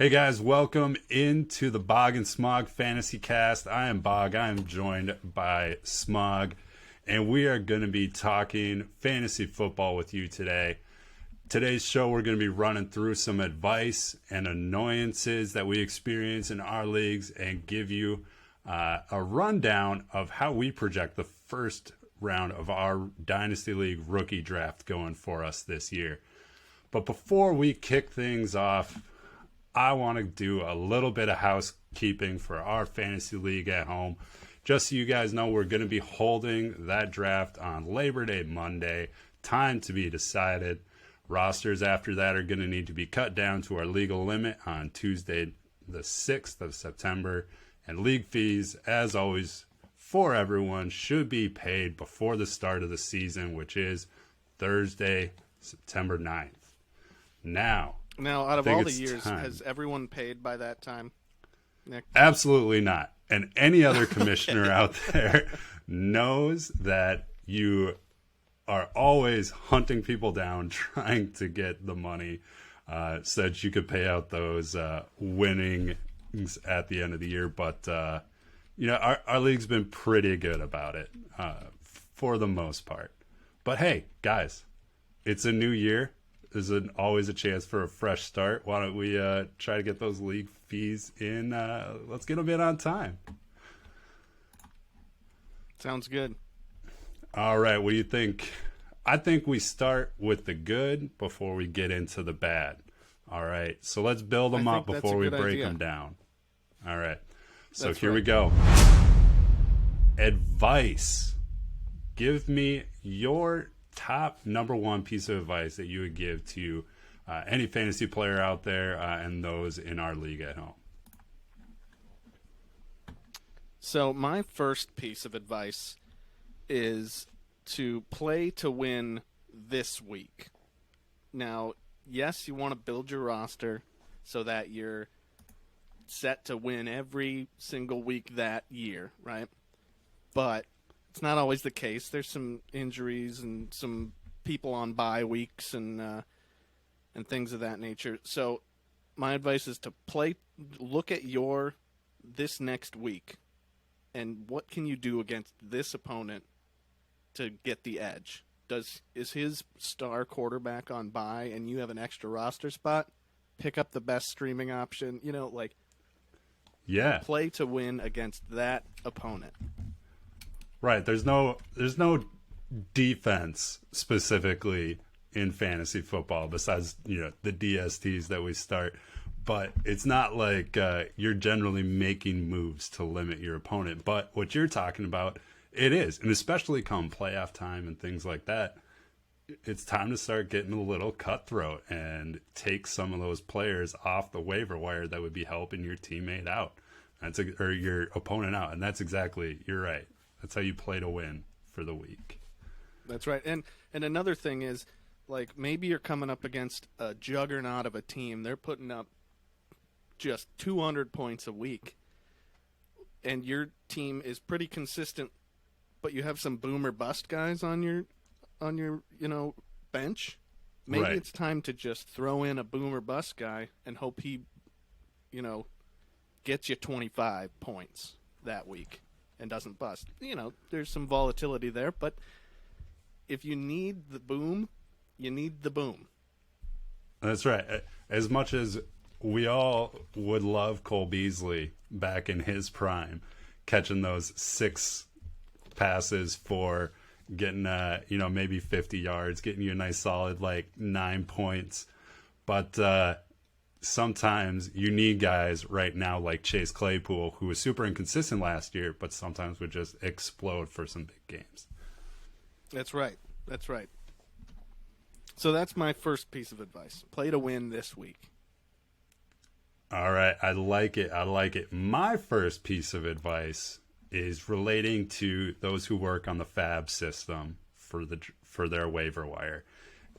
Hey guys, welcome into the Bog Smog Fantasy Cast. I am Bog. I am joined by Smog, and we are going to be talking fantasy football with you today. Today's show, we're going to be running through some advice and annoyances that we experience in our leagues and give you a rundown of how we project the first round of our Dynasty League rookie draft going for us this year. But before we kick things off, I want to do a little bit of housekeeping for our fantasy league at home. Just so you guys know, we're going to be holding that draft on Labor Day Monday. Time to be decided. Rosters after that are going to need to be cut down to our legal limit on Tuesday, the 6th of September. And league fees, as always, for everyone, should be paid before the start of the season, which is Thursday, September 9th. Now, out of all the years, has everyone paid by that time, Nick? Absolutely not. And any other commissioner out there knows that you are always hunting people down, trying to get the money so that you could pay out those winnings at the end of the year. But, our league's been pretty good about it for the most part. But, hey, guys, it's a new year. There's always a chance for a fresh start. Why don't we try to get those league fees in? Let's get them in on time. Sounds good. All right. What do you think? I think we start with the good before we get into the bad. All right. So let's build them up before we break them down. All right. So here we go. Advice. Give me your top number one piece of advice that you would give to any fantasy player out there and those in our league at home. So my first piece of advice is to play to win this week. Now, yes, you want to build your roster so that you're set to win every single week that year, right? But it's not always the case. There's some injuries and some people on bye weeks and things of that nature. So my advice is to look at this next week and what can you do against this opponent to get the edge. Is his star quarterback on bye and you have an extra roster spot? Pick up the best streaming option. Play to win against that opponent. Right. There's no defense specifically in fantasy football besides, the DSTs that we start. But it's not like you're generally making moves to limit your opponent. But what you're talking about, it is. And especially come playoff time and things like that, it's time to start getting a little cutthroat and take some of those players off the waiver wire that would be helping your teammate out. Or your opponent out. And that's exactly, you're right. That's how you play to win for the week. That's right. And another thing is, maybe you're coming up against a juggernaut of a team. They're putting up just 200 points a week. And your team is pretty consistent, but you have some boom or bust guys on your bench. Maybe Right. It's time to just throw in a boom or bust guy and hope he, gets you 25 points that week and doesn't bust. There's some volatility there, but if you need the boom, you need the boom. That's right. As much as we all would love Cole Beasley back in his prime, catching those 6 passes for getting, maybe 50 yards, getting you a nice solid 9 points. But sometimes you need guys right now like Chase Claypool, who was super inconsistent last year, but sometimes would just explode for some big games. That's right. So that's my first piece of advice. Play to win this week. All right. I like it. My first piece of advice is relating to those who work on the fab system for their waiver wire.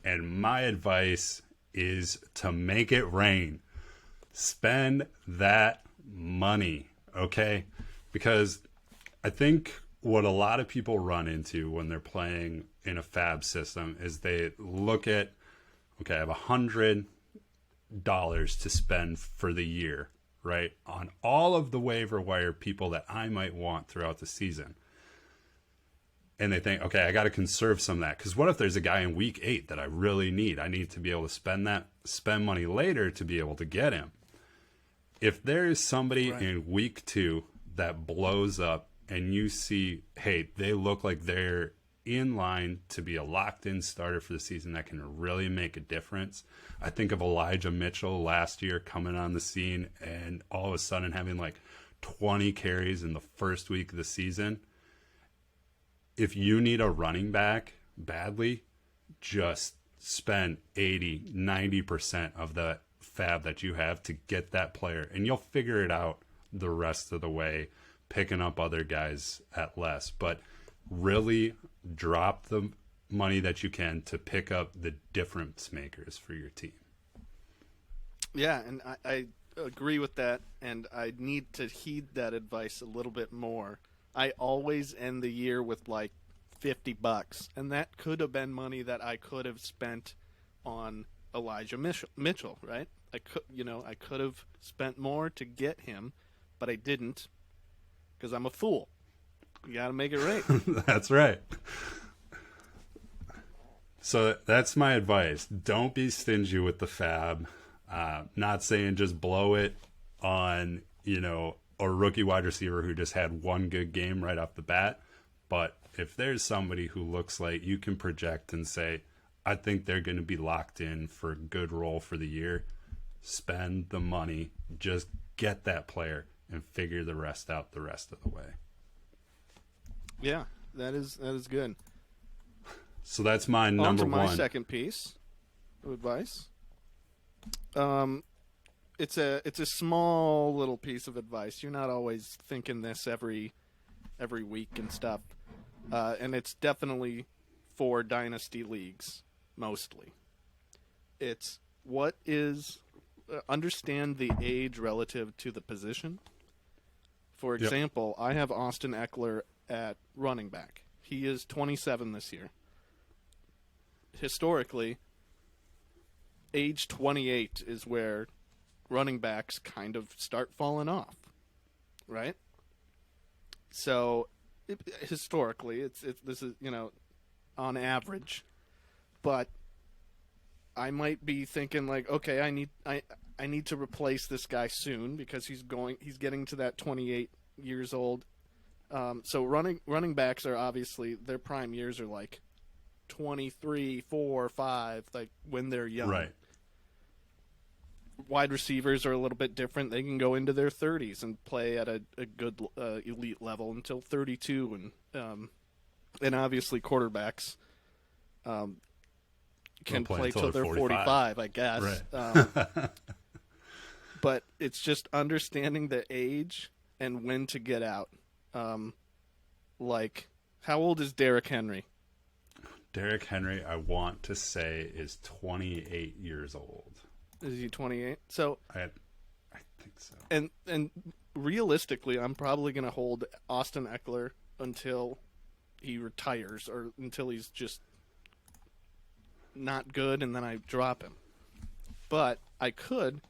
And my advice is to make it rain. Spend that money, okay? Because I think what a lot of people run into when they're playing in a fab system is they look at, okay, I have 100 dollars to spend for the year, right? On all of the waiver wire people that I might want throughout the season. And they think, okay, I got to conserve some of that. Because what if there's a guy in week 8 that I really need? I need to be able to spend money later to be able to get him. If there is somebody in week 2 that blows up and you see, hey, they look like they're in line to be a locked-in starter for the season that can really make a difference. I think of Elijah Mitchell last year coming on the scene and all of a sudden having like 20 carries in the first week of the season. If you need a running back badly, just spend 80, 90% of the fab that you have to get that player, and you'll figure it out the rest of the way, picking up other guys at less. But really drop the money that you can to pick up the difference makers for your team. Yeah, and I agree with that, and I need to heed that advice a little bit more. I always end the year with like $50, and that could have been money that I could have spent on Elijah Mitchell, right? I could have spent more to get him, but I didn't because I'm a fool. You got to make it right. That's right. So that's my advice. Don't be stingy with the fab. Not saying just blow it on, a rookie wide receiver who just had one good game right off the bat. But if there's somebody who looks like you can project and say, I think they're going to be locked in for a good role for the year, spend the money, just get that player and figure the rest out the rest of the way. Yeah, that is good. So that's my number one. On to my second piece of advice. It's a small little piece of advice. You're not always thinking this every week and stuff. And it's definitely for Dynasty Leagues, mostly. It's understand the age relative to the position. For example, I have Austin Eckler at running back. He is 27 this year. Historically, age 28 is where running backs kind of start falling off, right? So historically, this is on average, but I might be thinking like, okay, I need to replace this guy soon because he's getting to that 28 years old. So running backs are obviously their prime years are like 23, 4, 5, like when they're young. Right. Wide receivers are a little bit different. They can go into their 30s and play at a good elite level until 32, and obviously quarterbacks can play till they're 45, I guess. Right. But it's just understanding the age and when to get out. Like, how old is Derrick Henry? Derrick Henry, I want to say, is 28 years old. Is he 28? So I think so. And realistically, I'm probably going to hold Austin Eckler until he retires or until he's just not good, and then I drop him. But I could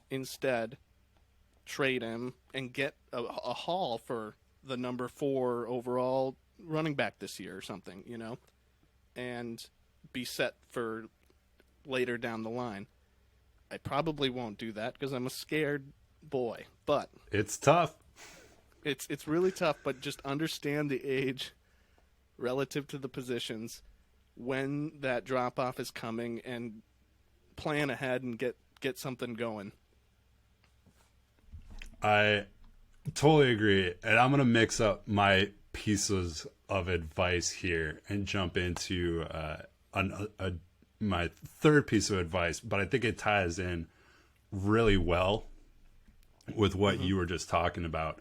instead trade him and get a haul for the number 4 overall running back this year or something, and be set for later down the line. I probably won't do that because I'm a scared boy, but it's tough. It's really tough, but just understand the age relative to the positions, when that drop off is coming, and plan ahead and get something going. I totally agree, and I'm going to mix up my pieces of advice here and jump into my third piece of advice, but I think it ties in really well with what you were just talking about.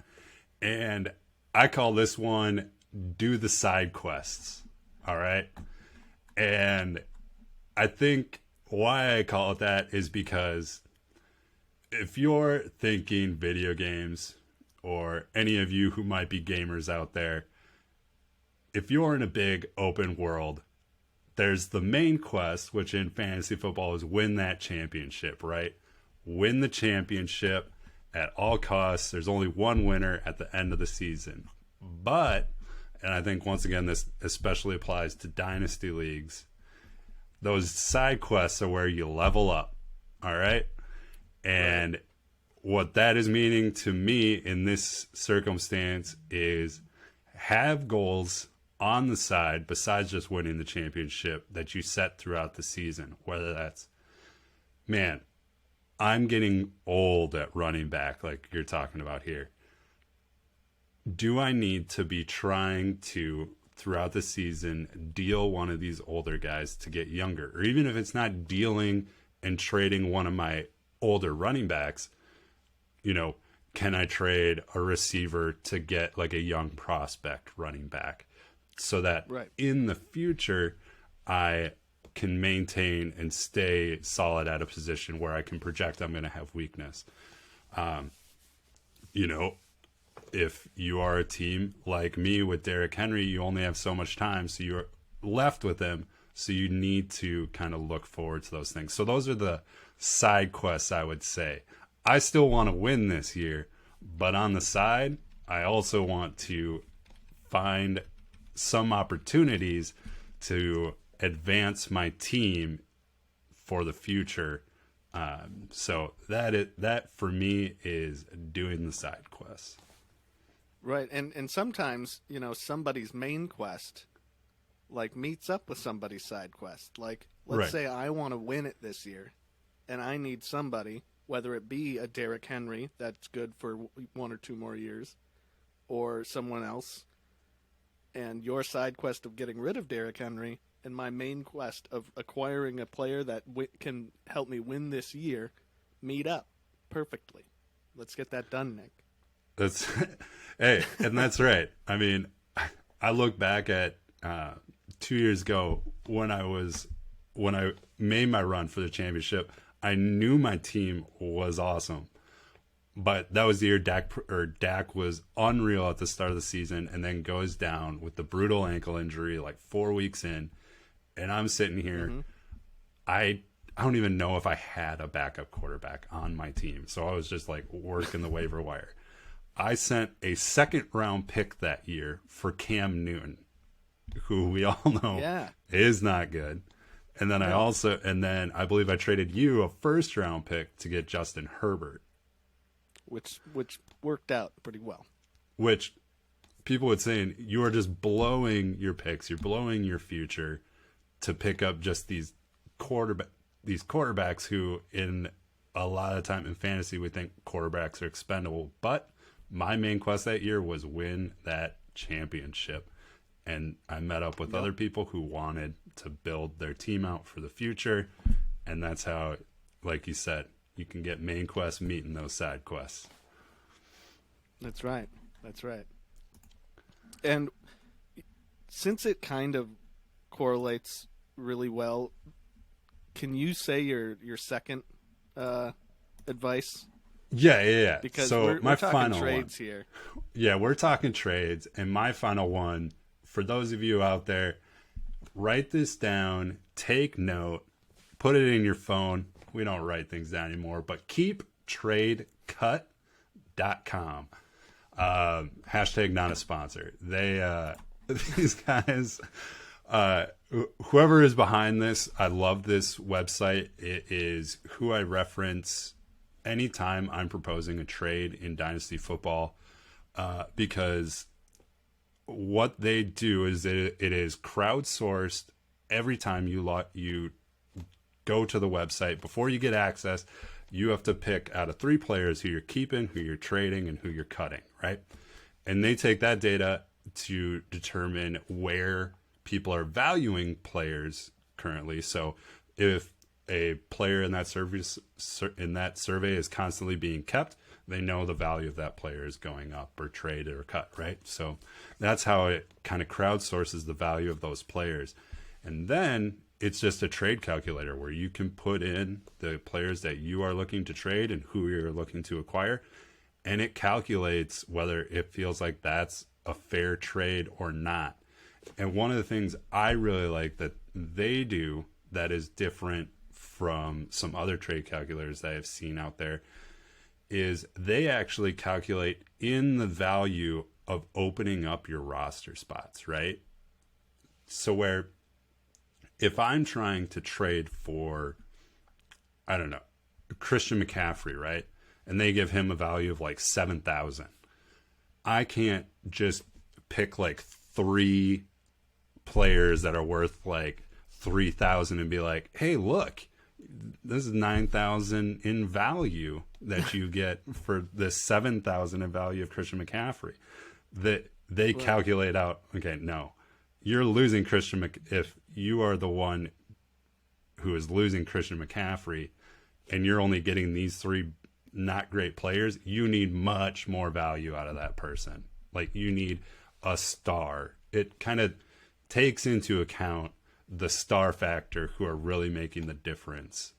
And I call this one, do the side quests. All right. And I think why I call it that is because if you're thinking video games, or any of you who might be gamers out there, if you're in a big open world, there's the main quest, which in fantasy football is win that championship, right? win the championship at all costs. There's only one winner at the end of the season. But, and I think once again this especially applies to Dynasty Leagues, those side quests are where you level up. All right? And what that is meaning to me in this circumstance is have goals on the side besides just winning the championship that you set throughout the season. Whether that's, man, I'm getting old at running back like you're talking about here. Do I need to be trying to, throughout the season, deal one of these older guys to get younger? Or even if it's not dealing and trading one of my older running backs, you know, can I trade a receiver to get like a young prospect running back so that in the future I can maintain and stay solid at a position where I can project I'm going to have weakness? You know, if you are a team like me with Derrick Henry, you only have so much time, so you're left with him. So you need to kind of look forward to those things. So those are the side quests, I would say. I still want to win this year, but on the side, I also want to find some opportunities to advance my team for the future. So that for me is doing the side quests. Right, and sometimes, you know, somebody's main quest like meets up with somebody's side quest. Like, let's say I want to win it this year, and I need somebody, whether it be a Derrick Henry that's good for 1 or 2 more years, or someone else, and your side quest of getting rid of Derrick Henry and my main quest of acquiring a player that can help me win this year meet up perfectly. Let's get that done, Nick. That's hey, and that's right. I mean, I look back at 2 years ago when I made my run for the championship. I knew my team was awesome, but that was the year Dak was unreal at the start of the season, and then goes down with the brutal ankle injury like 4 weeks in, and I'm sitting here. I don't even know if I had a backup quarterback on my team, so I was just like working the waiver wire. I sent a 2nd round pick that year for Cam Newton, who we all know is not good. And then I believe I traded you a 1st round pick to get Justin Herbert, which worked out pretty well. Which people would say you are just blowing your picks, you're blowing your future to pick up just these quarterbacks who, in a lot of time in fantasy, we think quarterbacks are expendable. But my main quest that year was win that championship. And I met up with other people who wanted to build their team out for the future. And that's how, like you said, you can get main quests meeting those side quests. That's right. That's right. And since it kind of correlates really well, can you say your second advice? Yeah. Because so we're my talking final trades one here. Yeah, we're talking trades. And my final one, for those of you out there, write this down, take note, put it in your phone. We don't write things down anymore, but keeptradecut.com. Hashtag not a sponsor. They, these guys, whoever is behind this, I love this website. It is who I reference anytime I'm proposing a trade in Dynasty football, because what they do is it is crowdsourced. Every time you go to the website, before you get access, you have to pick out of 3 players who you're keeping, who you're trading, and who you're cutting, right? And they take that data to determine where people are valuing players currently. So if a player in that survey is constantly being kept, they know the value of that player is going up or traded or cut, right? So that's how it kind of crowdsources the value of those players. And then it's just a trade calculator where you can put in the players that you are looking to trade and who you're looking to acquire. And it calculates whether it feels like that's a fair trade or not. And one of the things I really like that they do that is different from some other trade calculators that I've seen out there is they actually calculate in the value of opening up your roster spots, right? So where if I'm trying to trade for, I don't know, Christian McCaffrey, right? And they give him a value of like 7,000. I can't just pick like 3 players that are worth like 3,000 and be like, hey, look, this is 9,000 in value that you get for this 7,000 in value of Christian McCaffrey. That they calculate out, okay, no, you're losing if you are the one who is losing Christian McCaffrey and you're only getting these 3 not great players, you need much more value out of that person. Like you need a star. It kind of takes into account the star factor who are really making the difference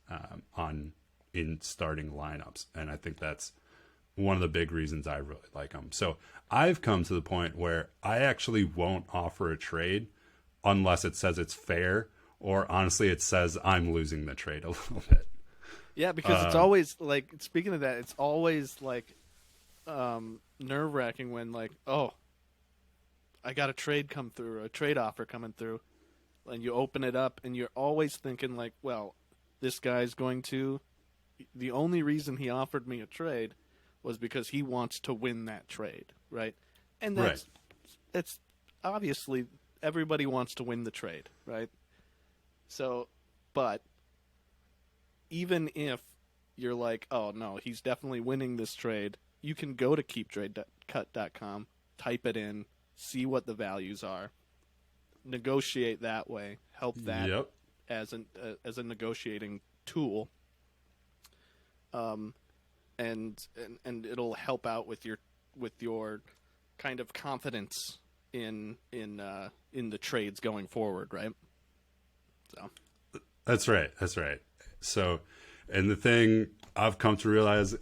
in starting lineups. And I think that's one of the big reasons I really like them. So I've come to the point where I actually won't offer a trade unless it says it's fair, or honestly it says I'm losing the trade a little bit. Yeah, because it's always like, speaking of that, it's always like nerve-wracking when like, oh, I got a trade come through, or a trade offer coming through, and you open it up and you're always thinking like, well, this guy's going to, the only reason he offered me a trade was because he wants to win that trade, right? And that's it's obviously everybody wants to win the trade, right? So, but even if you're like, oh no, he's definitely winning this trade, you can go to keeptradecut.com, type it in, see what the values are, negotiate that way, help that as a negotiating tool, and it'll help out with your kind of confidence in the trades going forward, right? So that's right. So, and the thing I've come to realize,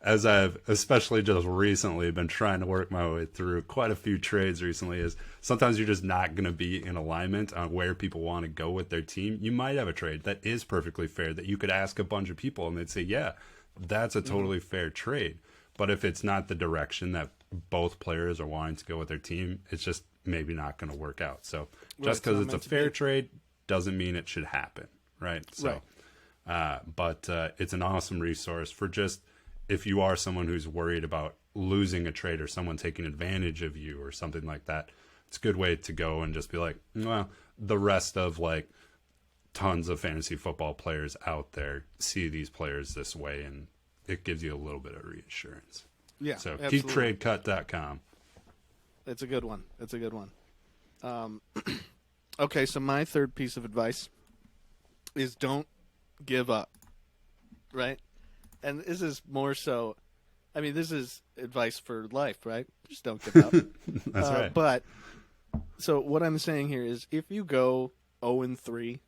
as I've especially just recently been trying to work my way through quite a few trades recently, is sometimes you're just not going to be in alignment on where people want to go with their team. You might have a trade that is perfectly fair that you could ask a bunch of people and they'd say, yeah, that's a totally fair trade. But if it's not the direction that both players are wanting to go with their team, it's just maybe not going to work out. So just because it's a fair trade doesn't mean it should happen. Right. So, but it's an awesome resource for just if you are someone who's worried about losing a trade or someone taking advantage of you or something like that. It's a good way to go and just be like, well, the rest of like tons of fantasy football players out there see these players this way, and it gives you a little bit of reassurance. Yeah. So absolutely. keeptradecut.com. It's a good one. Okay, so my third piece of advice is don't give up, right? And this is more so, I mean, this is advice for life, right? Just don't give up. That's right. But, so what I'm saying here is if you go 0-3,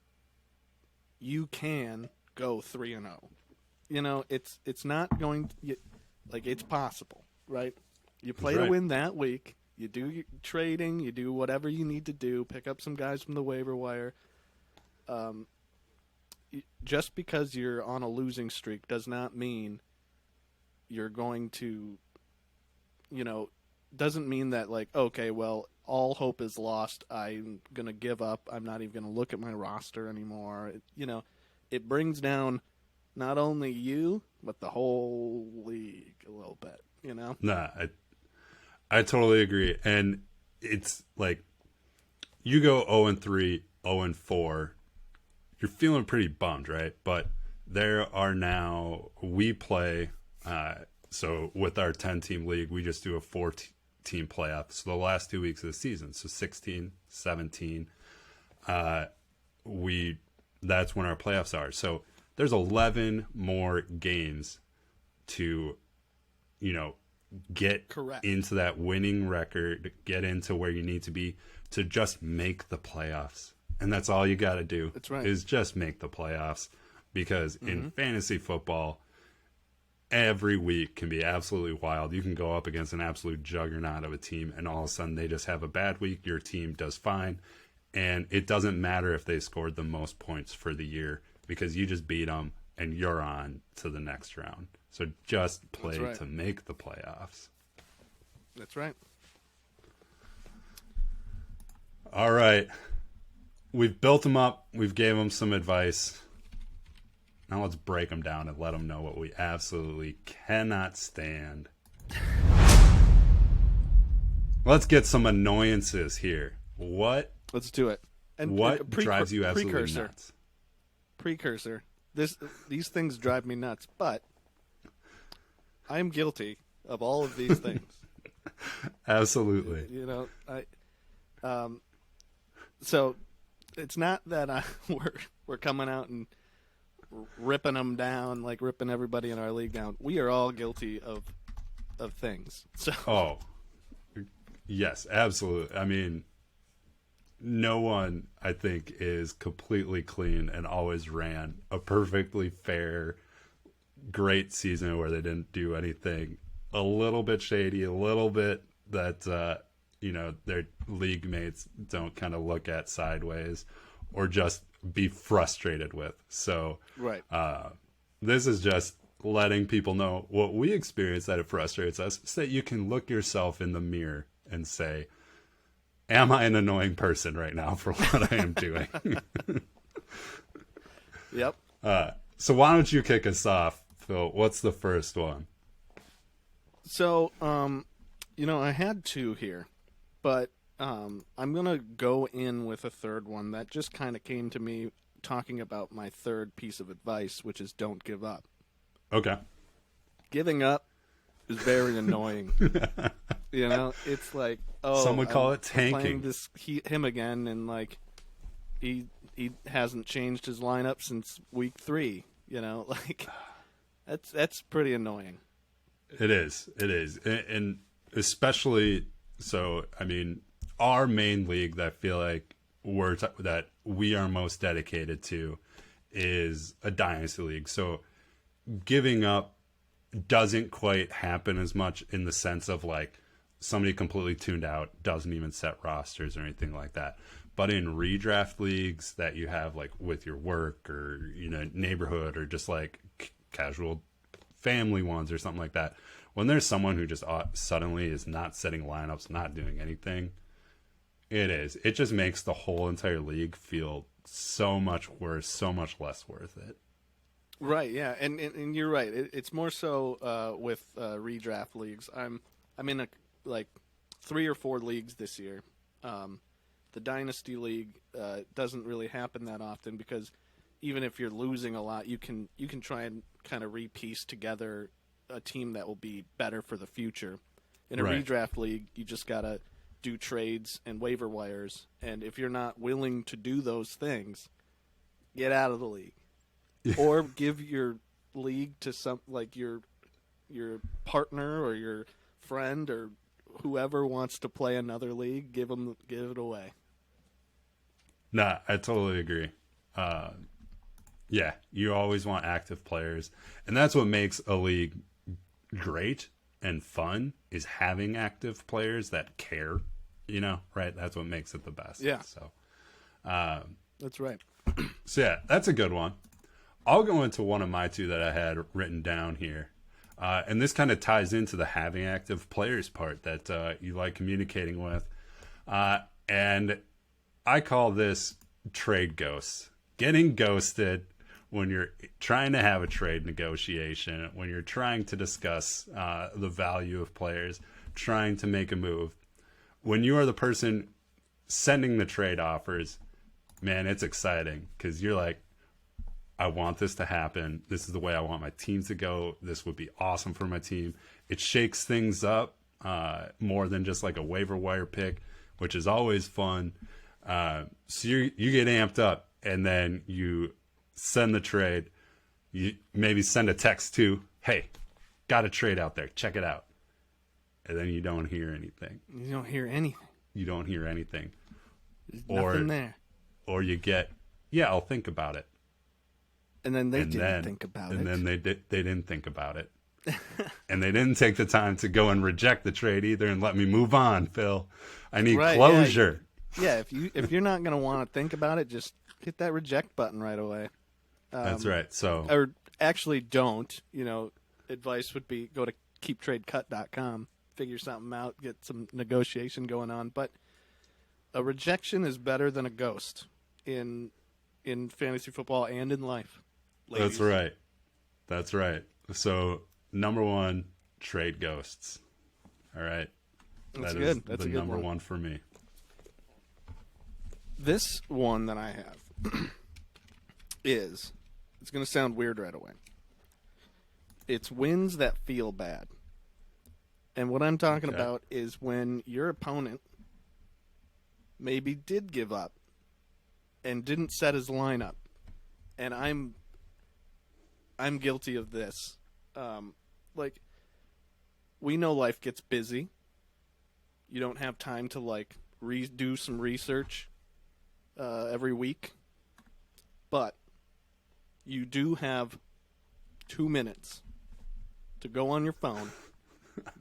you can go 3-0. You know, it's not going to, like, it's possible, right? You play to win that week. You do your trading. You do whatever you need to do. Pick up some guys from the waiver wire. Just because you're on a losing streak does not mean you're going to, doesn't mean that like, okay, well, all hope is lost. I'm going to give up. I'm not even going to look at my roster anymore. It brings down not only you, but the whole league a little bit, Nah, I totally agree. And it's like you go 0-3, 0-4, you're feeling pretty bummed, right? But there are now, we play, so with our 10-team league, we just do a 4-team playoff. So the last 2 weeks of the season, so 16, 17, that's when our playoffs are. So there's 11 more games to, get into that winning record, get into where you need to be to just make the playoffs. And that's all you got to do. That's right. Is just make the playoffs, because in fantasy football, every week can be absolutely wild. You can go up against an absolute juggernaut of a team, and all of a sudden they just have a bad week. Your team does fine, and it doesn't matter if they scored the most points for the year. because you just beat them and you're on to the next round. So just play to make the playoffs. That's right. All right. We've built them up. We've gave them some advice. Now let's break them down and let them know what we absolutely cannot stand. Let's get some annoyances here. Let's do it. And what drives you absolutely nuts? Precursor. These things drive me nuts, but I am guilty of all of these things. Absolutely. You know, so it's not that we're coming out and ripping them down, like ripping everybody in our league down. We are all guilty of things. So. Oh, yes, absolutely. I mean, no one, I think, is completely clean and always ran a perfectly fair, great season where they didn't do anything a little bit shady, a little bit that, their league mates don't kind of look at sideways or just be frustrated with. So right. This is just letting people know what we experience that it frustrates us, so that you can look yourself in the mirror and say, am I an annoying person right now for what I am doing? Yep. So why don't you kick us off, Phil? What's the first one? So, I had two here, but I'm going to go in with a third one that just kind of came to me talking about my third piece of advice, which is don't give up. Okay. Giving up is very annoying. It's like, some would call it tanking. Playing him again, and like he hasn't changed his lineup since week 3. Like that's pretty annoying. It is, and especially so. I mean, our main league that I feel like that we are most dedicated to is a Dynasty League. So giving up doesn't quite happen as much in the sense of like somebody completely tuned out, doesn't even set rosters or anything like that. But in redraft leagues that you have like with your work or, neighborhood or just like casual family ones or something like that, when there's someone who just suddenly is not setting lineups, not doing anything, it just makes the whole entire league feel so much worse, so much less worth it. Right, yeah, and you're right. It's more so with redraft leagues. I'm in like 3 or 4 leagues this year. The Dynasty League doesn't really happen that often because even if you're losing a lot, you can try and kind of repiece together a team that will be better for the future. In a redraft league, you just gotta do trades and waiver wires, and if you're not willing to do those things, get out of the league. Or give your league to some like your partner or your friend or whoever wants to play another league. Give it away. Nah, I totally agree. Yeah, you always want active players, and that's what makes a league great and fun, is having active players that care. Right? That's what makes it the best. Yeah. So, that's right. So yeah, that's a good one. I'll go into one of my two that I had written down here. And this kind of ties into the having active players part that you like communicating with. And I call this trade ghosts. Getting ghosted when you're trying to have a trade negotiation, when you're trying to discuss the value of players, trying to make a move. When you are the person sending the trade offers, man, it's exciting because you're like, I want this to happen. This is the way I want my team to go. This would be awesome for my team. It shakes things up more than just like a waiver wire pick, which is always fun. So you get amped up, and then you send the trade. You maybe send a text to, hey, got a trade out there. Check it out. And then you don't hear anything. You don't hear anything. There's nothing there. Or you get, yeah, I'll think about it. And then they didn't think about it. And then they didn't think about it. And they didn't take the time to go and reject the trade either and let me move on, Phil. I need closure. Yeah, if you're not going to want to think about it, just hit that reject button right away. That's right. So, Or actually don't. Advice would be go to keeptradecut.com, figure something out, get some negotiation going on. But a rejection is better than a ghost in fantasy football and in life. Ladies. that's right. That's right. So, number one, trade ghosts. All right. That's That good. is That's the a good number one. one for me. This one that I have it's going to sound weird right away. It's wins that feel bad. And what I'm talking about is when your opponent maybe did give up and didn't set his lineup. And I'm guilty of this. We know life gets busy. You don't have time to do some research every week, but you do have 2 minutes to go on your phone,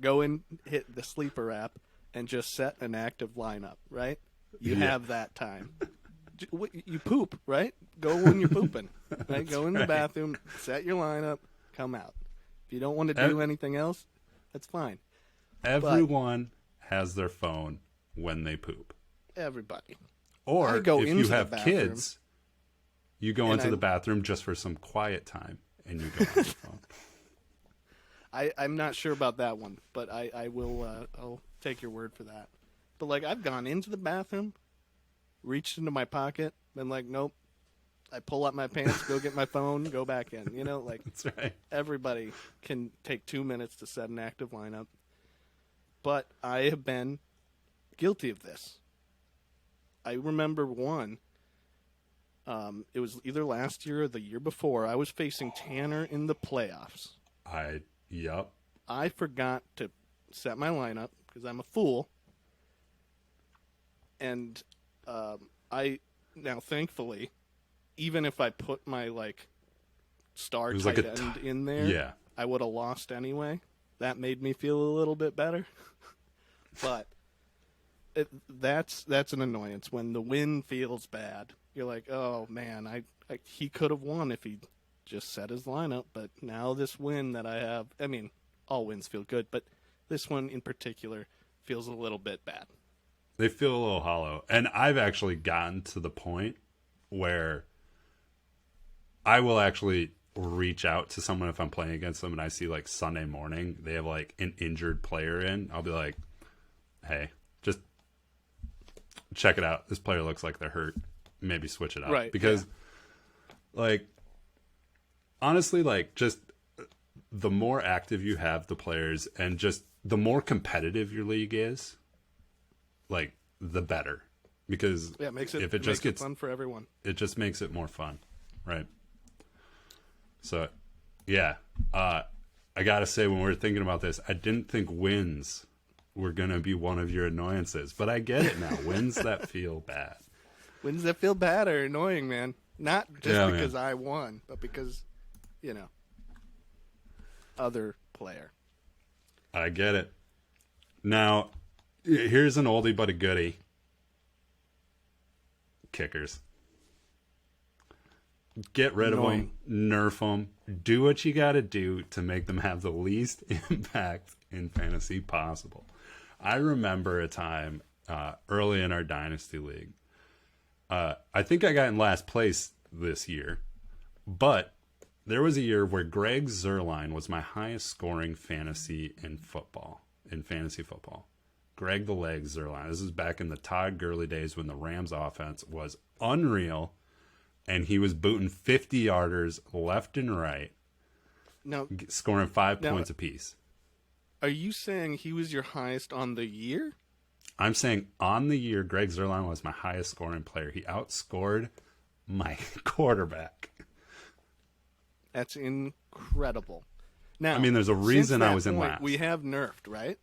go and hit the sleeper app, and just set an active lineup. Right? You have that time. You poop, right? Go when you're pooping. Right? Go in the bathroom, set your lineup, come out. If you don't want to do anything else, that's fine. Everyone has their phone when they poop. Everybody. Or go if into you the have bathroom, kids, you go into the bathroom just for some quiet time, and you go on your phone. I'm not sure about that one, but I will. I'll take your word for that. But I've gone into the bathroom, reached into my pocket, been like, nope. I pull up my pants, go get my phone, go back in. That's right. Everybody can take 2 minutes to set an active lineup. But I have been guilty of this. I remember one. It was either last year or the year before. I was facing Tanner in the playoffs. Yep. I forgot to set my lineup because I'm a fool. And now, thankfully, even if I put my star tight end in there, I would have lost anyway. That made me feel a little bit better. But that's an annoyance when the win feels bad. You're like, oh man, he could have won if he just set his lineup. But now this win that I have, I mean, all wins feel good, but this one in particular feels a little bit bad. They feel a little hollow. And I've actually gotten to the point where I will actually reach out to someone if I'm playing against them and I see Sunday morning they have an injured player in. I'll be like, hey, just check it out. This player looks like they're hurt. Maybe switch it out. Right. Because honestly, just the more active you have the players and just the more competitive your league is, the better. Because it makes it, if it just gets fun for everyone. It just makes it more fun. Right. So, yeah. I got to say, when we were thinking about this, I didn't think wins were going to be one of your annoyances. But I get it now. Wins that feel bad. Wins that feel bad are annoying, man. Not just because I won, but because, other player. I get it. Now, here's an oldie but a goodie. Kickers. Get rid of them, nerf them, do what you got to do to make them have the least impact in fantasy possible. I remember a time early in our Dynasty League. I think I got in last place this year, but there was a year where Greg Zerline was my highest scoring fantasy football. Greg the Leg Zerline. This is back in the Todd Gurley days when the Rams offense was unreal. And he was booting 50-yarders left and right, scoring 5 points apiece. Are you saying he was your highest on the year? I'm saying on the year, Greg Zerline was my highest scoring player. He outscored my quarterback. That's incredible. Now, I mean, there's a reason I was in last. We have nerfed, right?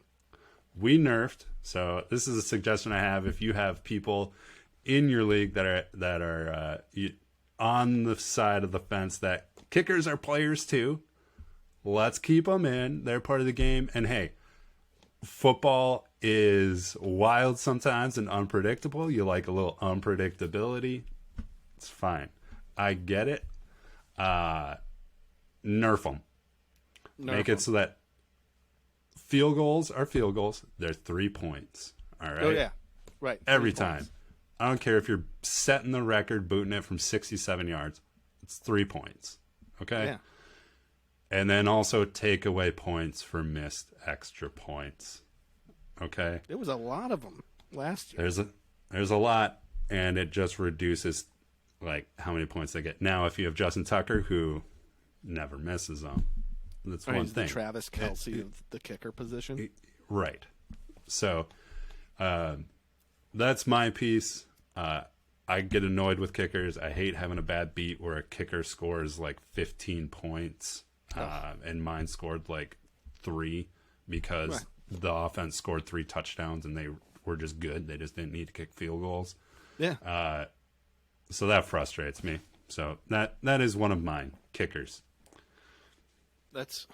We nerfed. So this is a suggestion I have. If you have people in your league that are on the side of the fence that kickers are players too, let's keep them in. They're part of the game. And hey, football is wild sometimes and unpredictable. You like a little unpredictability. It's fine. I get it. nerf them. Make it so that field goals are field goals. They're 3 points. All right. Oh yeah, right. Every time. I don't care if you're setting the record, booting it from 67 yards. It's 3 points. Okay. Yeah. And then also take away points for missed extra points. Okay. There was a lot of them last year. There's a lot, and it just reduces like how many points they get. Now, if you have Justin Tucker, who never misses them, that's one thing. The Travis Kelce of the kicker position. Right. So that's my piece. I get annoyed with kickers. I hate having a bad beat where a kicker scores like 15 points and mine scored like 3 because the offense scored 3 touchdowns and they were just good. They just didn't need to kick field goals. Yeah. So that frustrates me. So that is one of mine, kickers. That's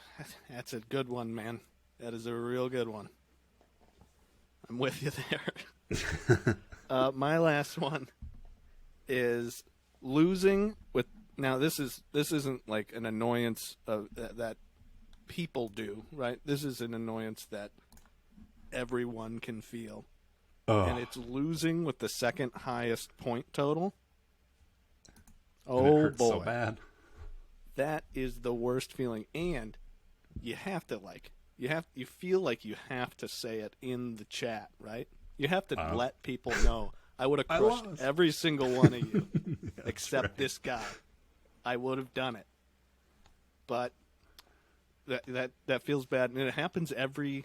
a good one, man. That is a real good one. I'm with you there. My last one is losing with. Now this isn't like an annoyance that people do, right? This is an annoyance that everyone can feel, and it's losing with the second highest point total. And it hurts boy, so bad. That is the worst feeling, and you have to you feel like you have to say it in the chat, right? You have to let people know. I would have crushed every single one of you, except this guy. I would have done it, but that feels bad, and it happens every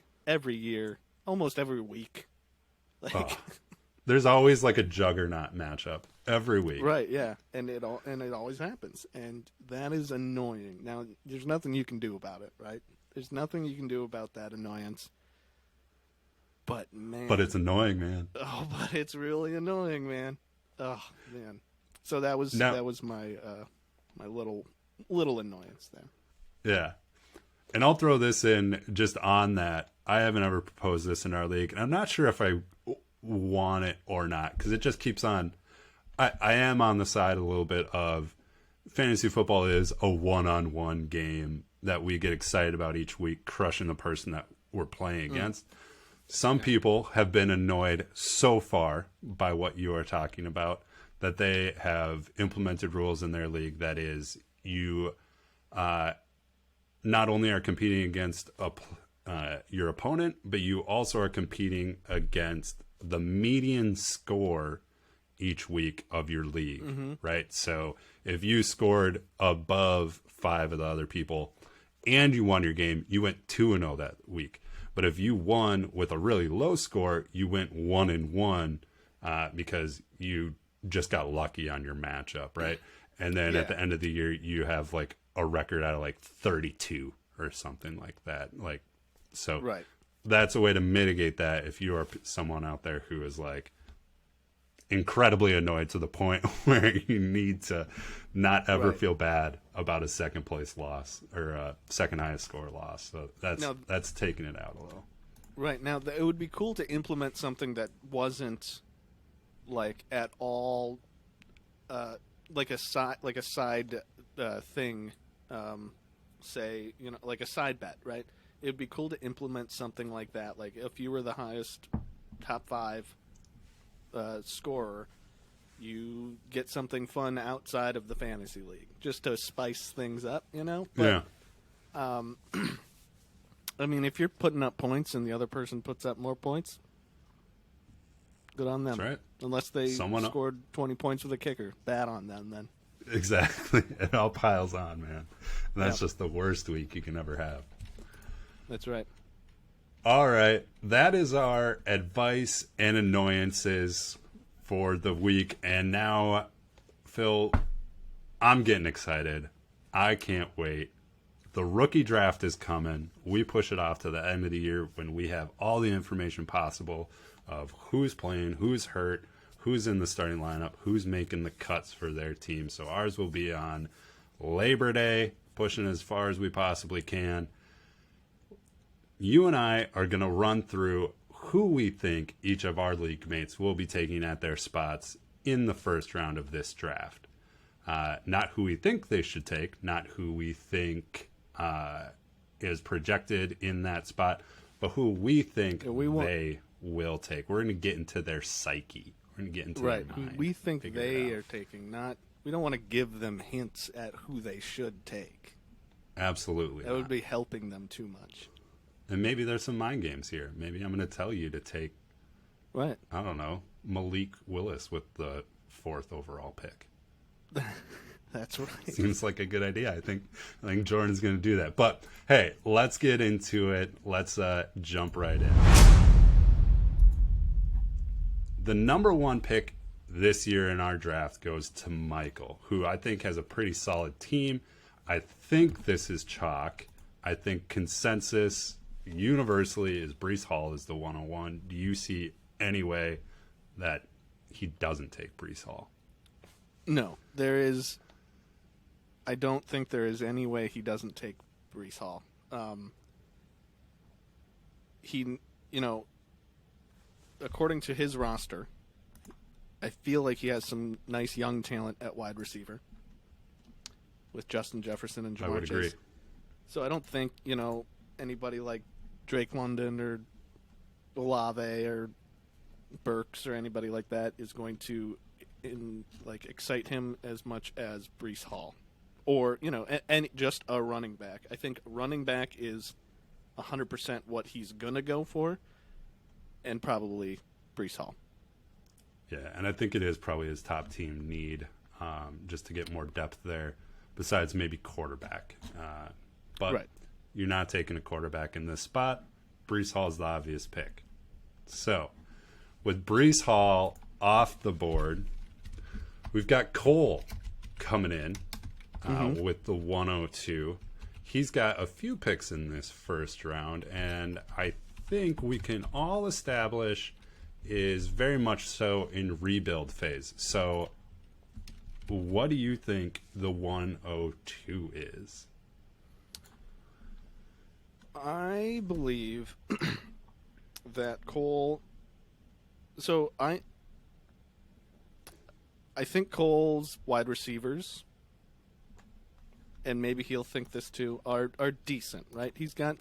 year, almost every week. Like, there's always like a juggernaut matchup every week, right? Yeah, and it always happens, and that is annoying. Now, there's nothing you can do about it, right? There's nothing you can do about that annoyance. But man, but it's annoying, man. Oh, but it's really annoying, man. Oh man. So that was my my little annoyance there. Yeah, and I'll throw this in just on that. I haven't ever proposed this in our league, and I'm not sure if I want it or not because it just keeps on. I am on the side a little bit of fantasy football is a one-on-one game that we get excited about each week, crushing the person that we're playing against. Some people have been annoyed so far by what you are talking about that they have implemented rules in their league that is you not only are competing against your opponent, but you also are competing against the median score each week of your league, right? So if you scored above 5 of the other people and you won your game, you went 2-0 that week. But if you won with a really low score, you went 1-1 because you just got lucky on your matchup, right? And then at the end of the year, you have like a record out of like 32 or something like that. Like, so that's a way to mitigate that if you are someone out there who is like incredibly annoyed to the point where you need to not ever feel bad about a second place loss or a second highest score loss. So that's taking it out a little. Right. Now, it would be cool to implement something that wasn't like at all like a side thing, say, you know, like a side bet, right? It would be cool to implement something like that. Like if you were the highest top 5 scorer, you get something fun outside of the fantasy league just to spice things up, you know? But, I mean, if you're putting up points and the other person puts up more points, good on them. That's right. Unless they scored 20 points with a kicker. Bad on them then. Exactly. It all piles on, man. And that's just the worst week you can ever have. That's right. All right. That is our advice and annoyances for the week. And now, Phil, I'm getting excited. I can't wait. The rookie draft is coming. We push it off to the end of the year when we have all the information possible of who's playing, who's hurt, who's in the starting lineup, who's making the cuts for their team. So ours will be on Labor Day, pushing as far as we possibly can. You and I are going to run through who we think each of our league mates will be taking at their spots in the first round of this draft. Not who we think they should take, not who we think is projected in that spot, but who we think they will take. We're going to get into their psyche. We're going to get into their mind. Who we think they are taking. We don't want to give them hints at who they should take. Absolutely. That would be helping them too much. And maybe there's some mind games here. Maybe I'm going to tell you to take, what? I don't know, Malik Willis with the 4th overall pick. That's right. Seems like a good idea. I think Jordan's going to do that. But hey, let's get into it. Let's jump right in. The number 1 pick this year in our draft goes to Michael, who I think has a pretty solid team. I think this is chalk. I think consensus universally is Breece Hall is the 101. Do you see any way that he doesn't take Breece Hall? No, I don't think there is any way he doesn't take Breece Hall. According to his roster, I feel like he has some nice young talent at wide receiver with Justin Jefferson and Jamar Chase. I would agree. So I don't think, anybody like Drake London or Olave or Burks or anybody like that is going to excite him as much as Breece Hall, or and just a running back. I think running back is 100% what he's gonna go for, and probably Breece Hall. Yeah, and I think it is probably his top team need, just to get more depth there. Besides maybe quarterback, but right. You're not taking a quarterback in this spot. Breece Hall is the obvious pick. So, with Breece Hall off the board, we've got Cole coming in with the 102. He's got a few picks in this first round, and I think we can all establish is very much so in rebuild phase. So, what do you think the 102 is? I believe that Cole. So I think Cole's wide receivers, and maybe he'll think this too, are decent, right? He's got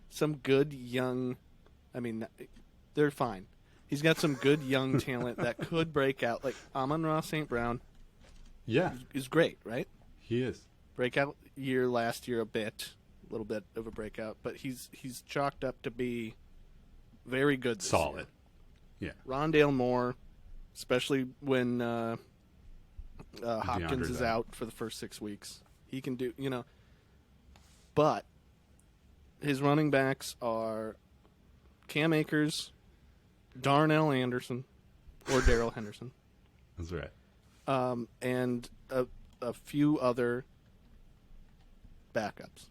some good young. I mean, they're fine. He's got some good young talent that could break out, like Amon-Ra St. Brown. Yeah, is great, right? He is. Breakout year last year, a little bit of a breakout, but he's chalked up to be very good. Solid. Year. Yeah. Rondale Moore, especially when Hopkins is out for the first 6 weeks, he can do. But his running backs are Cam Akers, Darnell Anderson, or Darrell Henderson. That's right. And a few other backups.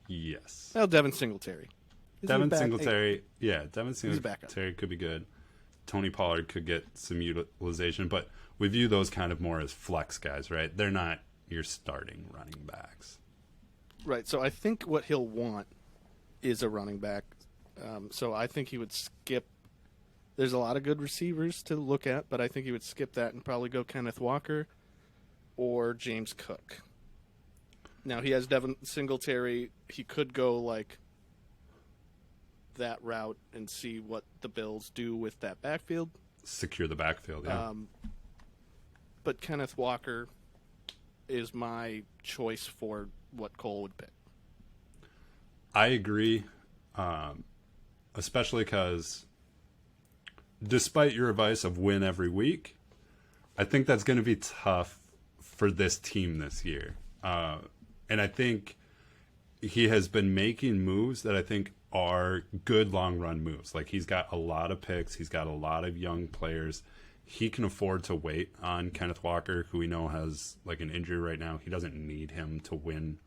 Yes. Well, Devin Singletary. Devin Singletary could be good. Tony Pollard could get some utilization, but we view those kind of more as flex guys, right? They're not your starting running backs. Right, so I think what he'll want is a running back. So I think he would skip. There's a lot of good receivers to look at, but I think he would skip that and probably go Kenneth Walker or James Cook. Now, he has Devin Singletary. He could go like that route and see what the Bills do with that backfield. Secure the backfield, yeah. But Kenneth Walker is my choice for what Cole would pick. I agree, especially because despite your advice of win every week, I think that's going to be tough for this team this year. And I think he has been making moves that I think are good long-run moves. Like, he's got a lot of picks. He's got a lot of young players. He can afford to wait on Kenneth Walker, who we know has like an injury right now. He doesn't need him to win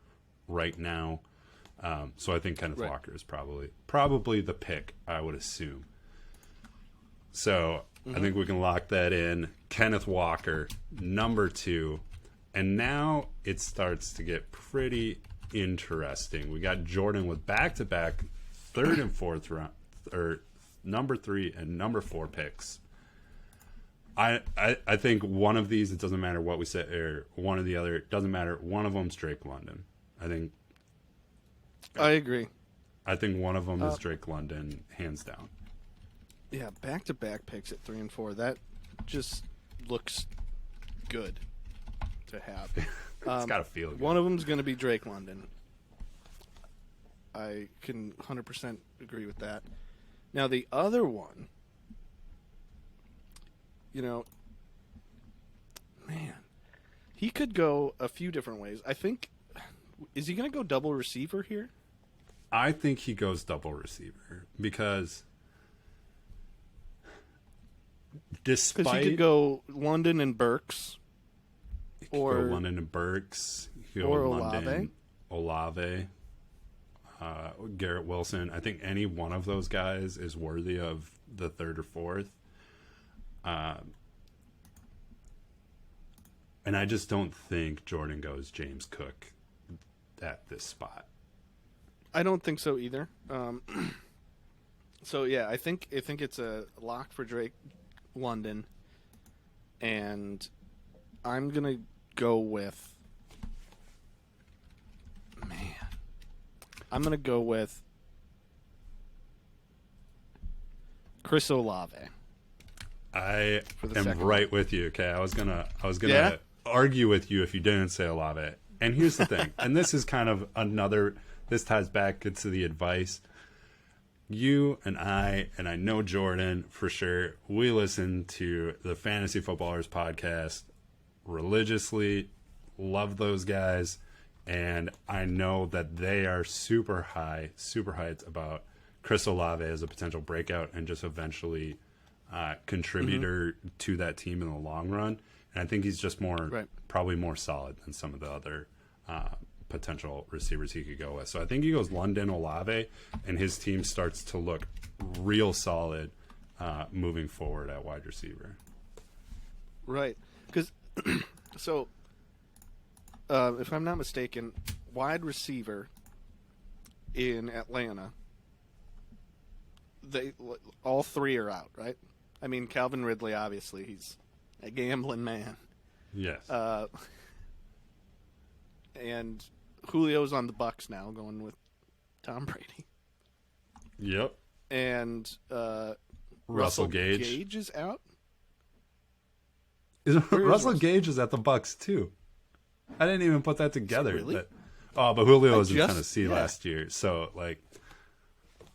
right now. So I think Kenneth Walker is probably the pick, I would assume. So I think we can lock that in. Kenneth Walker, number 2. And now it starts to get pretty interesting. We got Jordan with back-to-back 3rd and 4th round, or number 3 and number 4 picks. I think one of these, it doesn't matter what we say, or one or the other, it doesn't matter. One of them's Drake London. I agree. I think one of them is Drake London, hands down. Yeah, back-to-back picks at 3 and 4. That just looks good to have. It's got to feel good. One of them's going to be Drake London. I can 100% agree with that. Now, the other one, man, he could go a few different ways. I think, is he going to go double receiver here? I think he goes double receiver because despite... he could go London and Burks. Or London and Burks. Or London, Olave. Garrett Wilson. I think any one of those guys is worthy of the third or fourth. And I just don't think Jordan goes James Cook at this spot. I don't think so either. So yeah, I think it's a lock for Drake London, and I'm gonna go with Chris Olave. I am right with you. Okay, I was gonna argue with you if you didn't say Olave. And here's the thing, and this is kind of another. This ties back to the advice. You and I know Jordan for sure. We listen to the Fantasy Footballers podcast religiously. Love those guys, and I know that they are super hyped about Chris Olave as a potential breakout and just eventually contributor to that team in the long run. And I think he's just probably more solid than some of the other potential receivers he could go with. So I think he goes London, Olave, and his team starts to look real solid moving forward at wide receiver. Right. Because, so, if I'm not mistaken, wide receiver in Atlanta, all three are out, right? I mean, Calvin Ridley, obviously, he's a gambling man. Yes. And Julio's on the Bucs now, going with Tom Brady. Yep. And Russell Gage is out. Russell Gage is at the Bucs too. I didn't even put that together. Really? But Julio was in Tennessee last year, so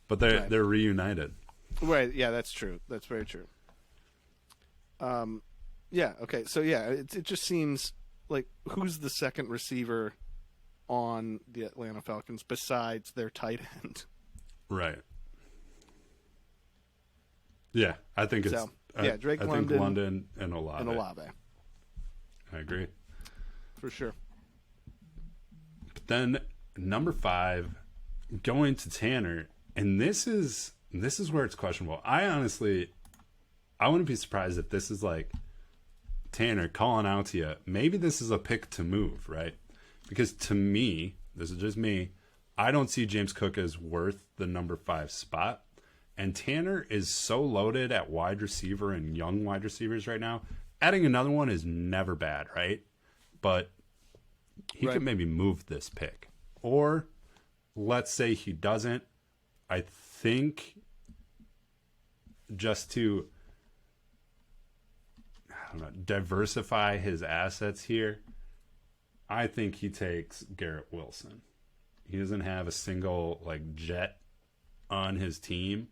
but they're reunited. Right. Yeah, that's true. That's very true. Yeah. Okay. So yeah, it just seems like who's the second receiver on the Atlanta Falcons besides their tight end? Right. Yeah, I think it's Drake I London, think London and Olave. I agree. For sure. But then number 5, going to Tanner, and this is where it's questionable. I wouldn't be surprised if this is like Tanner calling out to you. Maybe this is a pick to move, right? Because to me, this is just me, I don't see James Cook as worth the number 5 spot. And Tanner is so loaded at wide receiver and young wide receivers right now. Adding another one is never bad, right? But he could maybe move this pick. Or let's say he doesn't. I think just to diversify his assets here, I think he takes Garrett Wilson. He doesn't have a single jet on his team.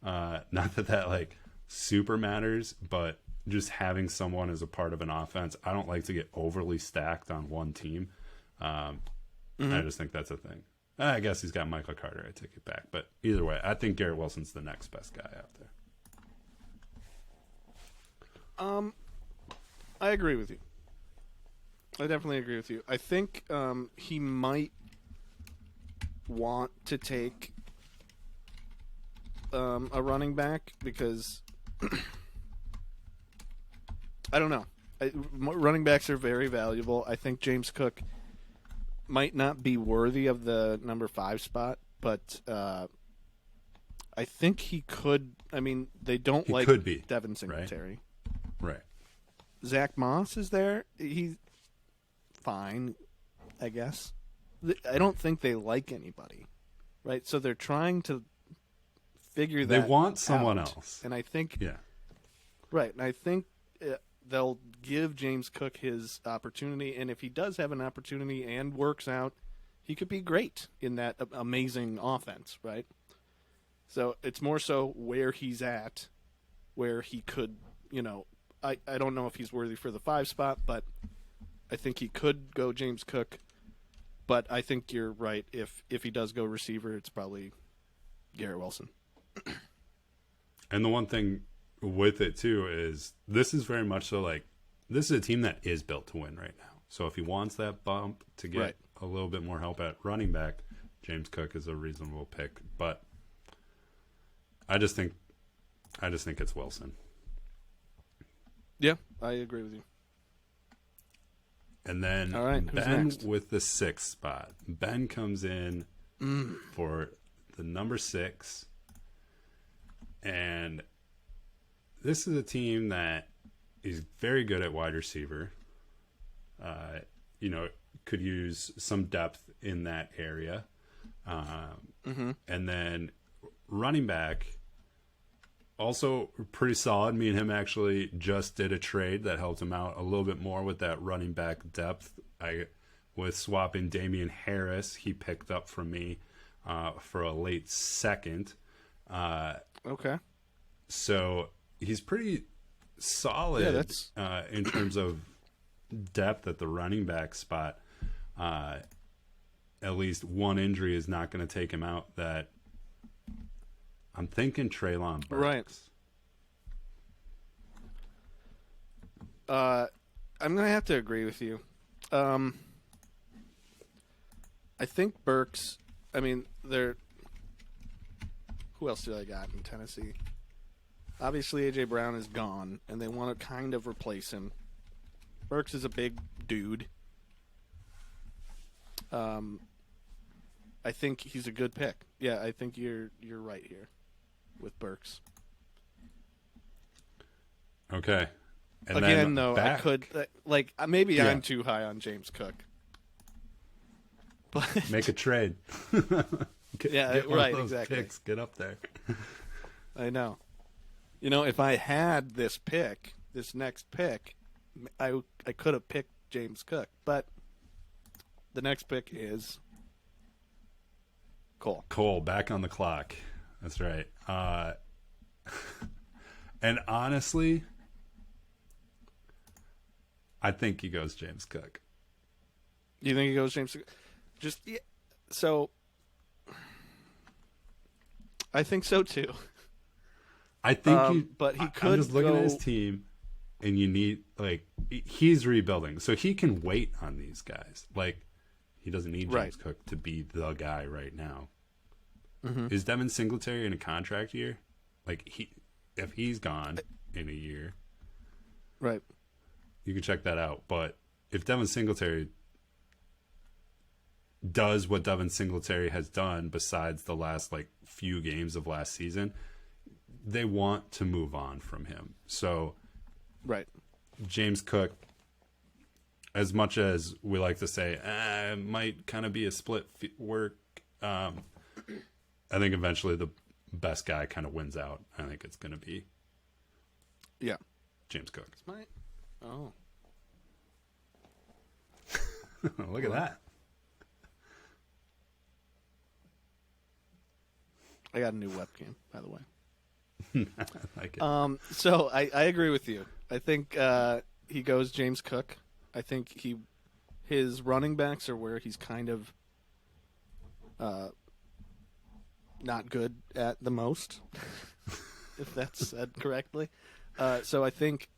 Not that super matters, but just having someone as a part of an offense. I don't like to get overly stacked on one team. I just think that's a thing. I guess he's got Michael Carter. I take it back. But either way, I think Garrett Wilson's the next best guy out there. I agree with you. I definitely agree with you. I think he might want to take a running back because I don't know. Running backs are very valuable. I think James Cook might not be worthy of the number 5 spot, but I think he could. I mean, they don't he like could be, Devin Singletary. Right? Right. Zach Moss is there. He's fine, I guess. I don't think they like anybody, right? So they're trying to figure that out. They want someone else. And I think, yeah. Right, and I think they'll give James Cook his opportunity, and if he does have an opportunity and works out, he could be great in that amazing offense, right? So it's more so where he's at, where he could, I don't know if he's worthy for the 5 spot, but I think he could go James Cook. But I think you're right. If he does go receiver, it's probably Garrett Wilson. And the one thing with it, too, is this is very much so like this is a team that is built to win right now. So if he wants that bump to get a little bit more help at running back, James Cook is a reasonable pick. But I just think it's Wilson. Yeah, I agree with you. And then all right, Ben next? with the 6th spot. Ben comes in for the number 6. And this is a team that is very good at wide receiver. Could use some depth in that area. And then running back, also pretty solid. Me and him actually just did a trade that helped him out a little bit more with that running back depth. With swapping Damian Harris, he picked up from me for a late 2nd. Okay. So he's pretty solid in terms of depth at the running back spot. At least one injury is not going to take him out. That I'm thinking Treylon Burks. Right. I'm going to have to agree with you. I think Burks. I mean, they're. Who else do I got in Tennessee? Obviously, A.J. Brown is gone, and they want to kind of replace him. Burks is a big dude. I think he's a good pick. Yeah, I think you're right here with Burks. Okay. And again, though, back. I could maybe I'm too high on James Cook. But make a trade. Get one of those exactly. Picks. Get up there. I know. If I had this next pick, I could have picked James Cook, but the next pick is Cole. Cole back on the clock. That's right. And honestly, I think he goes James Cook. You think he goes James Cook? So I think so too. I think but he could. I'm just looking go... at his team, and you need he's rebuilding, so he can wait on these guys. He doesn't need James Cook to be the guy right now. Mm-hmm. Is Devin Singletary in a contract year? If he's gone in a year, right? You can check that out. But if Devin Singletary does what Devin Singletary has done, besides the last few games of last season, they want to move on from him. So, James Cook, as much as we like to say, it might kind of be a split work, I think eventually the best guy kind of wins out. I think it's going to be James Cook. Oh. Look at that. I got a new webcam, by the way. I like it. So I agree with you. I think he goes James Cook. I think his running backs are where he's kind of not good at the most, if that's said correctly. So I think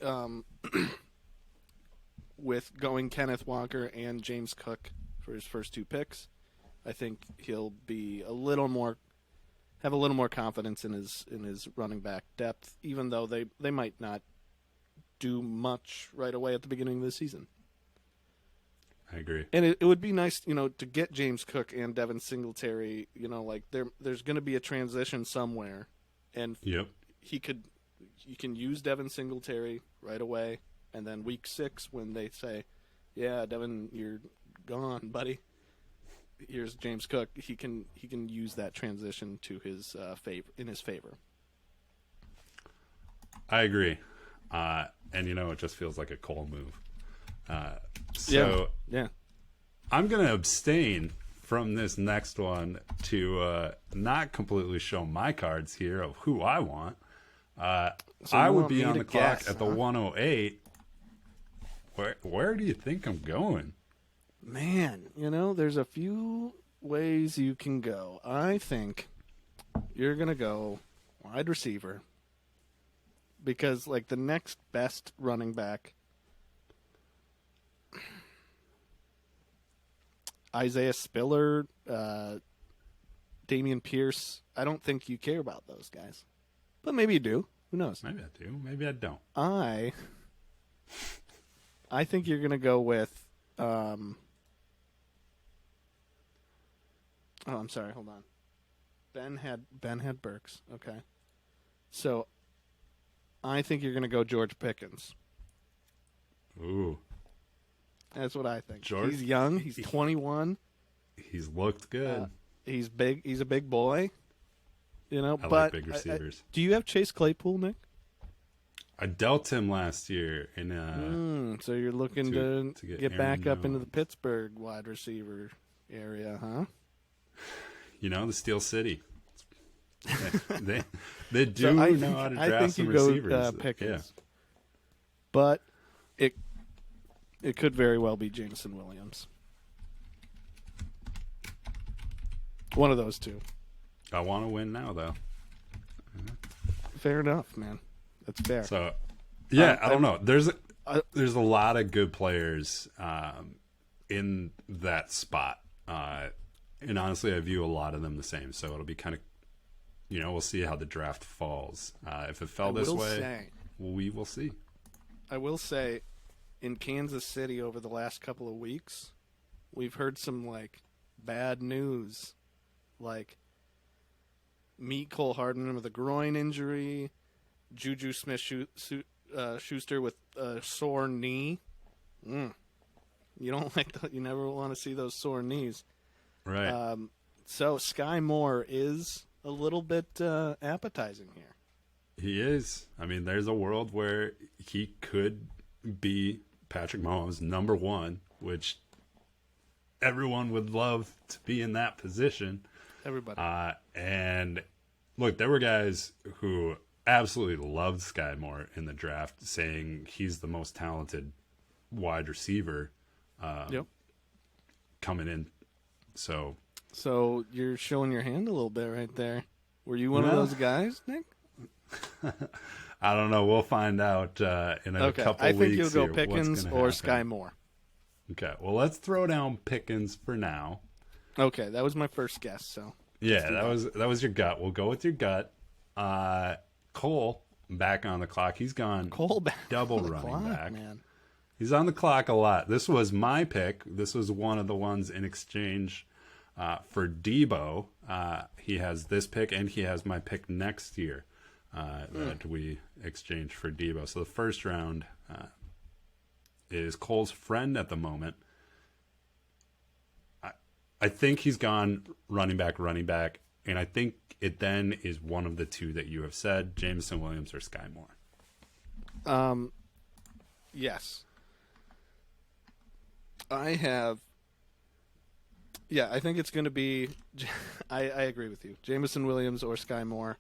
with going Kenneth Walker and James Cook for his first 2 picks, I think he'll be have a little more confidence in his running back depth, even though they might not do much right away at the beginning of the season. I agree. And it would be nice, to get James Cook and Devin Singletary, there's going to be a transition somewhere, and he could you can use Devin Singletary right away, and then week 6 when they say, "Yeah, Devin, you're gone, buddy. Here's James Cook." He can use that transition to his favor. I agree, and it just feels like a Cole move. Yeah. I'm going to abstain from this next one to not completely show my cards here of who I want. I would be on the clock at the 108. Where do you think I'm going? Man, there's a few ways you can go. I think you're going to go wide receiver because, the next best running back, Isaiah Spiller, Dameon Pierce, I don't think you care about those guys. But maybe you do. Who knows? Maybe I do. Maybe I don't. I think you're going to go with... I'm sorry. Hold on. Ben had Burks. Okay. So I think you're going to go George Pickens. Ooh. That's what I think. George, he's young. He's 21. He's looked good. He's big. He's a big boy. I but like big receivers. Do you have Chase Claypool, Nick? I dealt him last year in. So you're looking to get back up into the Jones. Pittsburgh wide receiver area, huh? The Steel City. They do So know how to draft some receivers. Go Pickens. But it could very well be Jameson Williams. One of those two. I want to win now, though. Fair enough, man. That's fair. So, yeah, I don't know. There's a lot of good players in that spot, and honestly, I view a lot of them the same. So it'll be kind of, we'll see how the draft falls. If it fell this way, we will see. I will say, in Kansas City over the last couple of weeks, we've heard some bad news, meet Cole Hardman with a groin injury, Juju Smith-Schuster with a sore knee. You don't you never want to see those sore knees. Right. So Sky Moore is a little bit appetizing here. He is. I mean, there's a world where he could be Patrick Mahomes' number 1, which everyone would love to be in that position. Everybody. And look, there were guys who absolutely loved Sky Moore in the draft, saying he's the most talented wide receiver coming in. So you're showing your hand a little bit right there. Were you one of those guys, Nick? I don't know. We'll find out in a couple weeks. I think you'll go Pickens or Sky Moore. Okay. Well, let's throw down Pickens for now. Okay, that was my first guess. So yeah, that was your gut. We'll go with your gut. Cole back on the clock. He's gone. Cole back double on the running clock, back. Man. He's on the clock a lot. This was my pick. This was one of the ones in exchange for Debo. He has this pick, and he has my pick next year that we exchanged for Debo. So the first round is Cole's friend at the moment. I think he's gone running back, and I think it then is one of the two that you have said, Jameson Williams or Sky Moore. Yes. I have... Yeah, I think it's going to be... I agree with you. Jameson Williams or Sky Moore.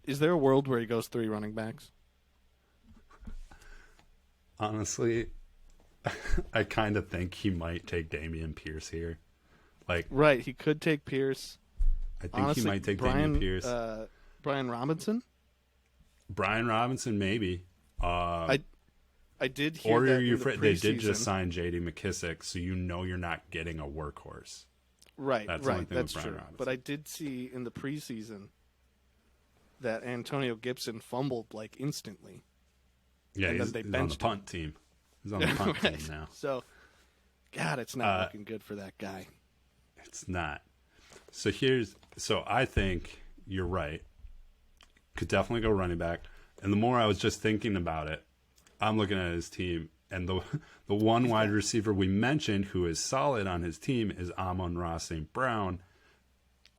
Is there a world where he goes 3 running backs? Honestly, I kind of think he might take Dameon Pierce here. Right, he could take Pierce. I think he might take Dameon Pierce. Brian Robinson? Brian Robinson, maybe. I did hear that they did just sign J.D. McKissick, so you're not getting a workhorse. Right, that's true. Robinson. But I did see in the preseason that Antonio Gibson fumbled instantly. Yeah, and he's on the punt team. He's on the punt team now. So, God, it's not looking good for that guy. It's not. So I think you're right. could definitely go running back. And the more I was just thinking about it, I'm looking at his team, and the one wide receiver we mentioned who is solid on his team is Amon-Ra St. Brown.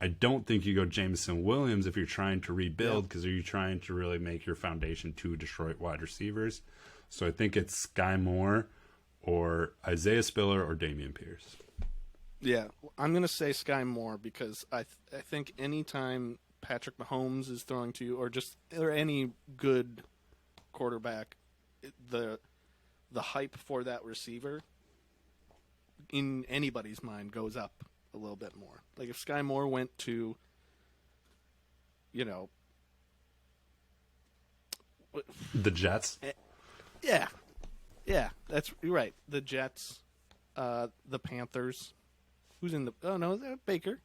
I don't think you go Jameson Williams if you're trying to rebuild, because are you trying to really make your foundation two Detroit wide receivers? So I think it's Sky Moore or Isaiah Spiller or Dameon Pierce. Yeah, I'm going to say Sky Moore because I think anytime Patrick Mahomes is throwing to you or any good quarterback, the hype for that receiver in anybody's mind goes up a little bit more. Like if Sky Moore went to, the Jets. Yeah, you're right. The Jets, the Panthers. Who's in the? Oh no, is that Baker?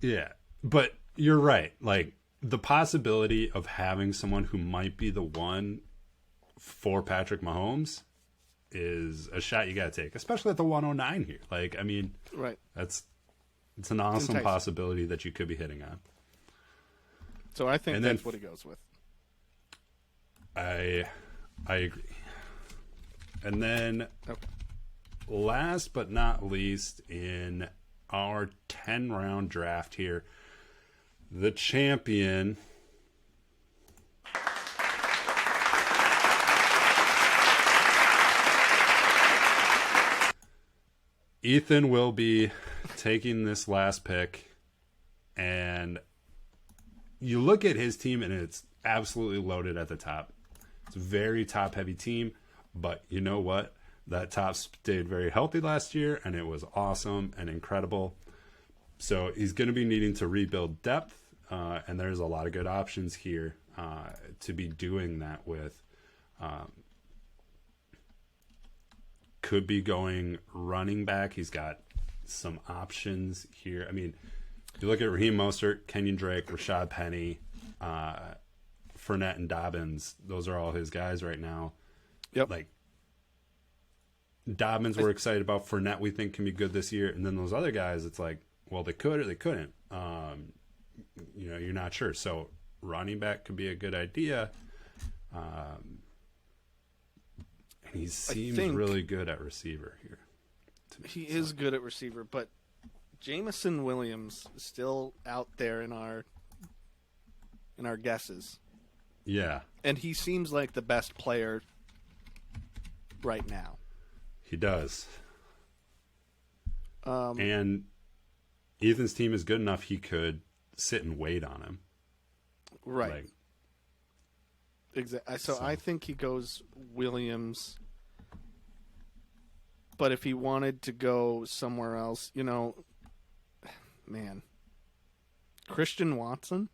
Yeah, but you're right. Like the possibility of having someone who might be the one for Patrick Mahomes is a shot you got to take, especially at the 109 here. Like, I mean, right? It's an awesome possibility that you could be hitting on. So I think that's what he goes with. I agree. And then, last but not least, in our 10-round draft here, the champion. Ethan will be taking this last pick, and you look at his team, and it's absolutely loaded at the top. It's a very top-heavy team, but you know what? That top stayed very healthy last year, and it was awesome and incredible. So he's going to be needing to rebuild depth, and there's a lot of good options here to be doing that with. Could be going running back. He's got some options here. I mean, you look at Raheem Mostert, Kenyon Drake, Rashad Penny, Fournette, and Dobbins. Those are all his guys right now. Yep. Like, Dobbins we're excited about. Fournette we think can be good this year. And then those other guys, it's like, well, they could or they couldn't. You're not sure. So running back could be a good idea. And he seems really good at receiver here. He is good at receiver, but Jameson Williams is still out there in our guesses. Yeah. And he seems like the best player right now. He does. And Ethan's team is good enough he could sit and wait on him. Right. Exactly. So I think he goes Williams. But if he wanted to go somewhere else, man. Christian Watson?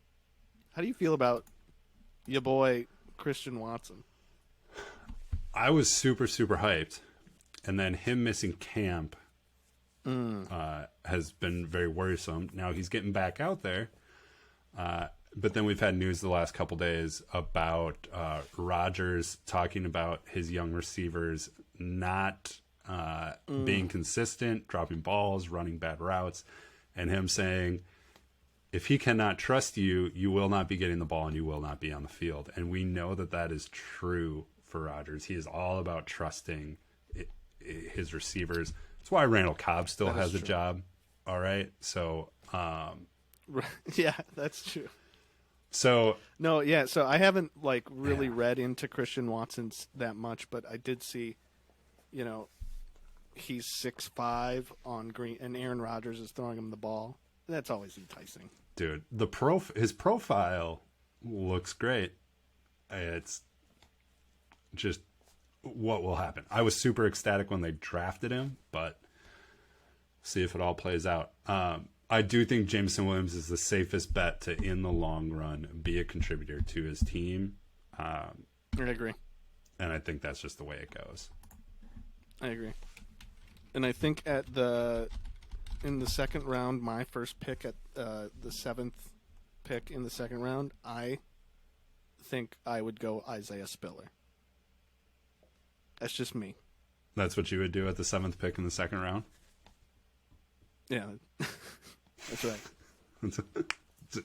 How do you feel about your boy Christian Watson? I was super, super hyped. And then him missing camp has been very worrisome. Now he's getting back out there. But then we've had news the last couple days about Rodgers talking about his young receivers not being consistent, dropping balls, running bad routes, and him saying, if he cannot trust you, you will not be getting the ball and you will not be on the field. And we know that is true for Rodgers. He is all about trusting his receivers. That's why Randall Cobb still has a job. All right. So, yeah, that's true. So no, yeah. So I haven't really read into Christian Watson that much, but I did see, he's 6'5" on green, and Aaron Rodgers is throwing him the ball. That's always enticing, dude. His profile looks great. It's just what will happen. I was super ecstatic when they drafted him, but see if it all plays out. I do think Jameson Williams is the safest bet to, in the long run, be a contributor to his team. I agree. And I think that's just the way it goes. I agree. And I think in the second round, my first pick at the 7th pick in the second round, I think I would go Isaiah Spiller. That's just me. That's what you would do at the 7th pick in the second round? Yeah. That's right.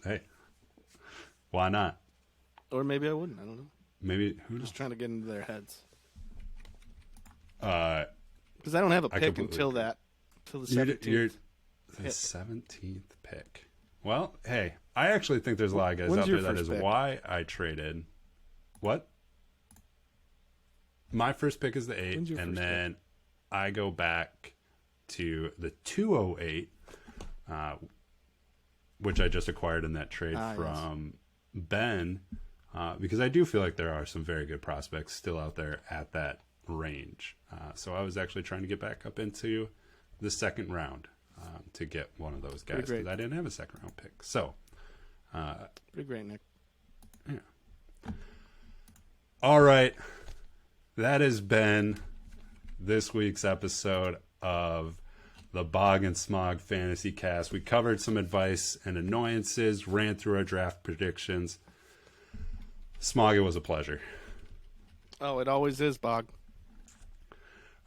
Hey, Why not? Or maybe I wouldn't. I don't know. Maybe who knows? Just trying to get into their heads. Uh, Because I don't have a pick completely until agree. the 17th. You're the 17th pick. Well, hey, I actually think there's a lot of guys When's out your there that first is pick? why I traded. What? My first pick is the 8, When's your and first then I go back to the 208, which I just acquired in that trade from Ben, because I do feel like there are some very good prospects still out there at that range. So I was actually trying to get back up into the second round to get one of those guys because I didn't have a second round pick. So, Pretty great, Nick. yeah. All right. That has been this week's episode of the Bog and Smog Fantasy Cast. We covered some advice and annoyances, ran through our draft predictions. Smog, it was a pleasure. Oh, it always is, Bog.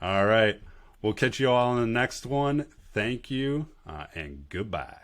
All right. We'll catch you all on the next one. Thank you and goodbye.